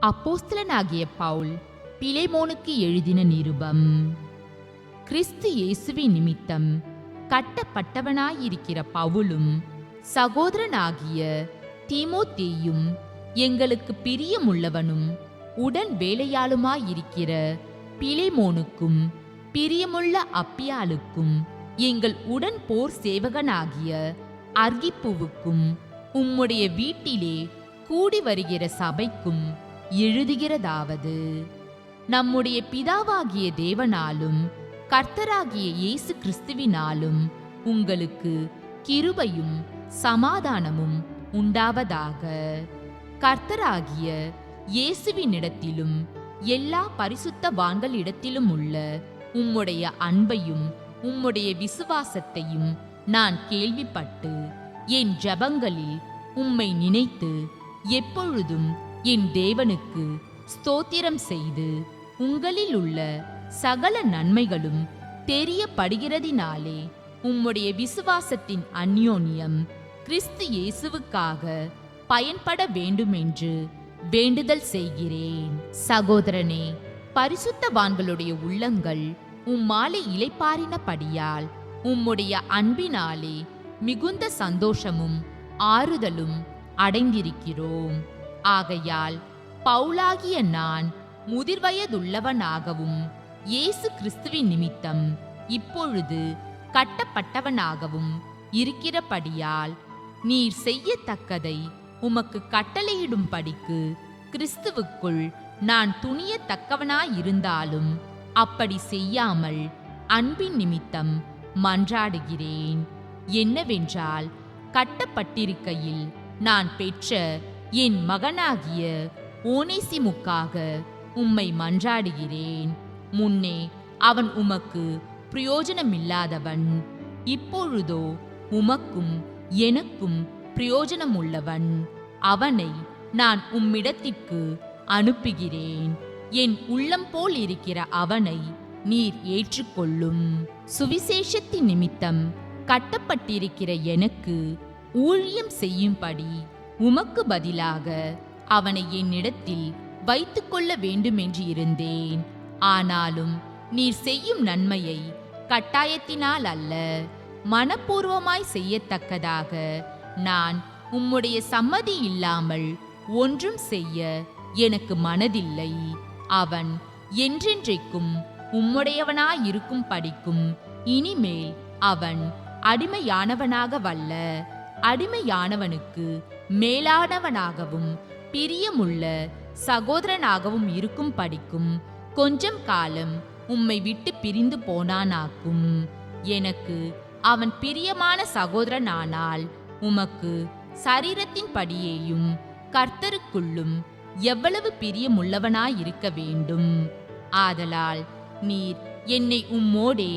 அப்போஸ்தலனாகிய பவுல் பிலேமோனுக்கு எழுதின நிருபம். கிறிஸ்து இயேசுவின் நிமித்தம் கட்டப்பட்டவனாயிருக்கிற பவுலும் சகோதரனாகிய தீமோத்தேயும் எங்களுக்கு பிரியமுள்ளவனும் உடன் வேலையாளுமாயிருக்கிற பிலேமோனுக்கும் பிரியமுள்ள அப்பியாளுக்கும் எங்கள் உடன் போர் சேவகனாகிய அர்கிப்புவுக்கும் உம்முடைய வீட்டிலே கூடி வருகிற சபைக்கும் எழுதுகிறதாவது, நம்முடைய பிதாவாகிய தேவனாலும் கர்த்தராகிய இயேசு கிறிஸ்துவினாலும் உங்களுக்கு கிருபையும் சமாதானமும் உண்டாவதாக. கர்த்தராகிய இயேசுவினிடத்திலும் எல்லா பரிசுத்தவான்களிடத்திலும் உள்ள உம்முடைய அன்பையும் உம்முடைய விசுவாசத்தையும் நான் கேள்விப்பட்டு என் ஜெபங்களில் உம்மை நினைத்து எப்பொழுதும் என் தேவனுக்கு ஸ்தோத்திரம் செய்து உங்களில் உள்ள சகல நன்மைகளும் தெரியப்படுகிறதினாலே உம்முடைய விசுவாசத்தின் அந்யோன்யம் கிறிஸ்து இயேசுவுக்காக பயன்பட வேண்டுமென்று வேண்டுதல் செய்கிறேன். சகோதரனே, பரிசுத்தவான்களுடைய உள்ளங்கள் உம்மாலே இளைப்பாறினபடியால் உம்முடைய அன்பினாலே மிகுந்த சந்தோஷமும் ஆறுதலும் அடைந்திருக்கிறோம். ஆகையால் பவுலாகிய நான் முதிர்வயதுள்ளவனாகவும் இயேசு கிறிஸ்துவின் நிமித்தம் இப்பொழுது கட்டப்பட்டவனாகவும் இருக்கிறபடியால் நீர் செய்யத்தக்கதை உமக்கு கட்டளையிடும்படிக்கு கிறிஸ்துவுக்குள் நான் துணியத்தக்கவனாயிருந்தாலும் அப்படி செய்யாமல் அன்பின் நிமித்தம் மன்றாடுகிறேன். என்னவென்றால், கட்டப்பட்டிருக்கையில் நான் பெற்ற என் மகனாகிய ஓனேசிமுக்காக உம்மை மன்றாடுகிறேன். முன்னே அவன் உமக்கு பிரயோஜனமில்லாதவன், இப்பொழுதோ உமக்கும் எனக்கும் பிரயோஜனமுள்ளவன். அவனை நான் உம்மிடத்திற்கு அனுப்புகிறேன். என் உள்ளம் போல் இருக்கிற அவனை நீர் ஏற்றுக்கொள்ளும். சுவிசேஷத்தின் நிமித்தம் கட்டப்பட்டிருக்கிற எனக்கு ஊழியம் செய்யும்படி உமக்கு பதிலாக அவனை என்னிடத்தில் வைத்துக்கொள்ள வேண்டுமென்று இருந்தேன். ஆனாலும் நீர் செய்யும் நன்மையை கட்டாயத்தினால் அல்ல, மனப்பூர்வமாய் செய்யத்தக்கதாக நான் உம்முடைய சம்மதி இல்லாமல் ஒன்றும் செய்ய எனக்கு மனதில்லை. அவன் என்றென்றைக்கும் உம்முடையவனாயிருக்கும் படிக்கும் இனிமேல் அவன் அடிமையானவனாக வல்ல, அடிமையானவனுக்கு மேலானவனாகவும் பிரியமுள்ள சகோதரனாகவும் இருக்கும் படிக்கும் கொஞ்சம் காலம் உம்மை விட்டு பிரிந்து போனானாக்கும். எனக்கு அவன் பிரியமான சகோதரனானால் உமக்கு சரீரத்தின் படியேயும் கர்த்தருக்குள்ளும் எவ்வளவு பிரியமுள்ளவனாயிருக்க வேண்டும். ஆதலால் நீர் என்னை உம்மோடே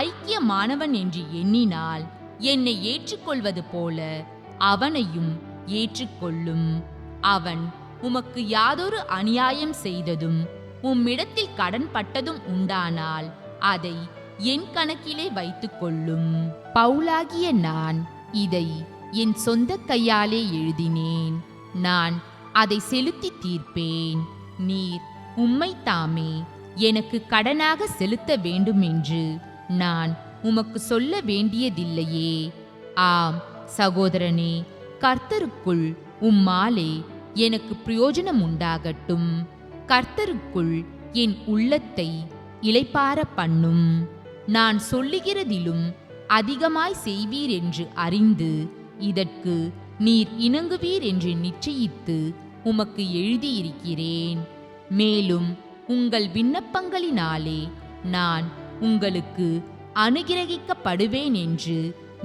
ஐக்கியமானவன் என்று எண்ணினால் என்னை ஏற்றுக்கொள்வது போல அவனையும் ஏற்றுக்கொள்ளும். அவன் உமக்கு யாதொரு அநியாயம் செய்ததும் உம்மிடத்தில் கடன் பட்டதும் உண்டானால் அதை என் கணக்கிலே வைத்துக் கொள்ளும். பவுலாகிய நான் இதை என் சொந்த கையாலே எழுதினேன். நான் அதை செலுத்தி தீர்ப்பேன். நீர் உம்மைத்தாமே எனக்கு கடனாக செலுத்த வேண்டுமென்று நான் உமக்கு சொல்ல வேண்டியதில்லையே. ஆம் சகோதரனே, கர்த்தருக்குள் உம்மாலே எனக்கு பிரயோஜனம் உண்டாகட்டும். கர்த்தருக்குள் என் உள்ளத்தை இளைப்பார பண்ணும். நான் சொல்லுகிறதிலும் அதிகமாய் செய்வீர் என்று அறிந்து இதற்கு நீர் இணங்குவீர் என்று நிச்சயித்து உமக்கு எழுதியிருக்கிறேன். மேலும் உங்கள் விண்ணப்பங்களினாலே நான் உங்களுக்கு அனுகிரகிக்கப்படுவேன் என்று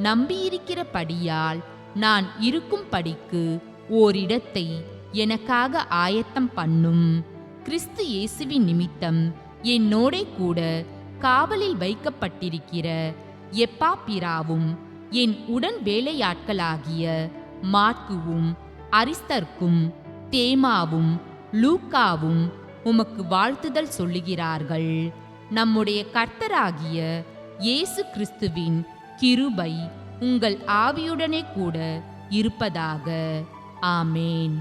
நம்பியிருக்கிறபடியால் நான் இருக்கும்படிக்கு ஓரிடத்தை எனக்காக ஆயத்தம் பண்ணும். கிறிஸ்து இயேசுவின் நிமித்தம் என்னோடே கூட காவலில் வைக்கப்பட்டிருக்கிற எப்பாப்பிராவும் என் உடன் வேலையாட்களாகிய மாற்குவும் அரிஸ்தர்க்கும் தேமாவும் லூக்காவும் உமக்கு வாழ்த்துதல் சொல்லுகிறார்கள். நம்முடைய கர்த்தராகிய இயேசு கிறிஸ்துவின் கிருபை உங்கள் ஆவியுடனே கூட இருப்பதாக. ஆமேன்.